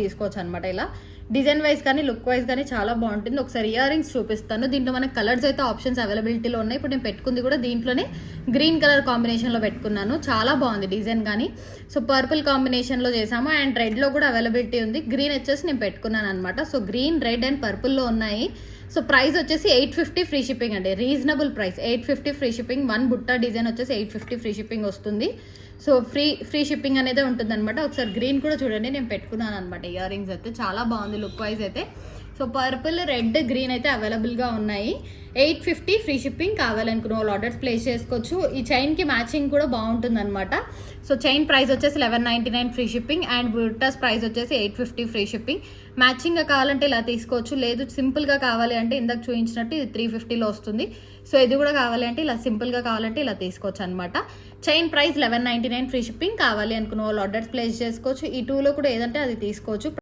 తీసుకోవచ్చు అనమాట. ఇలా డిజైన్ వైజ్ కానీ లుక్ వైజ్ కానీ చాలా బాగుంటుంది. ఒకసారి ఇయర్ రింగ్స్ చూపిస్తాను. దీంట్లో మనకి కలర్స్ అయితే ఆప్షన్స్ అవైలబిలిటీలో ఉన్నాయి. ఇప్పుడు నేను పెట్టుకుంది కూడా దీంట్లోనే గ్రీన్ కలర్ కాంబినేషన్లో పెట్టుకున్నాను. చాలా బాగుంది డిజైన్ కానీ. సో పర్పుల్ కాంబినేషన్లో చేసాము అండ్ రెడ్లో కూడా అవైలబిలిటీ ఉంది. గ్రీన్ వచ్చేసి నేను పెట్టుకున్నాను అనమాట. సో గ్రీన్, రెడ్ అండ్ పర్పుల్లో ఉన్నాయి. సో ప్రైస్ వచ్చేసి 850 ఫ్రీ షిప్పింగ్ అండి. Reasonable price 850 free shipping. 1 బుట్ట డిజైన్ వచ్చేసి 850 ఫ్రీ షిప్పింగ్ వస్తుంది. సో ఫ్రీ షిప్పింగ్ అనేది ఉంటుంది అనమాట. ఒకసారి గ్రీన్ కూడా చూడండి, నేను పెట్టుకున్నాను అనమాట. ఇయర్ రింగ్స్ అయితే చాలా బాగుంది లుక్ వైజ్ అయితే. సో పర్పుల్, రెడ్, గ్రీన్ అయితే అవైలబుల్గా ఉన్నాయి. 850 ఫ్రీ షిప్పింగ్. కావాలనుకున్న వాళ్ళు ఆర్డర్స్ ప్లేస్ చేసుకోవచ్చు. ఈ చైన్కి మ్యాచింగ్ కూడా బాగుంటుంది అనమాట. సో చైన్ ప్రైస్ వచ్చేసి 1199 ఫ్రీ షిప్పింగ్ అండ్ బుట్టాస్ ప్రైస్ వచ్చేసి 850 ఫ్రీ షిప్పింగ్. మ్యాచింగ్గా కావాలంటే ఇలా తీసుకోవచ్చు, లేదు సింపుల్గా కావాలి అంటే ఇందాక చూపించినట్టు ఇది 350లో వస్తుంది. సో ఇది కూడా కావాలి అంటే ఇలా సింపుల్గా కావాలంటే ఇలా తీసుకోవచ్చు అనమాట. Chain price 1199 free shipping. కావాలి అనుకున్న వాళ్ళు ఆర్డర్స్ ప్లేస్ చేసుకోవచ్చు. ఈ 2లో కూడా ఏదంటే అది తీసుకోవచ్చు.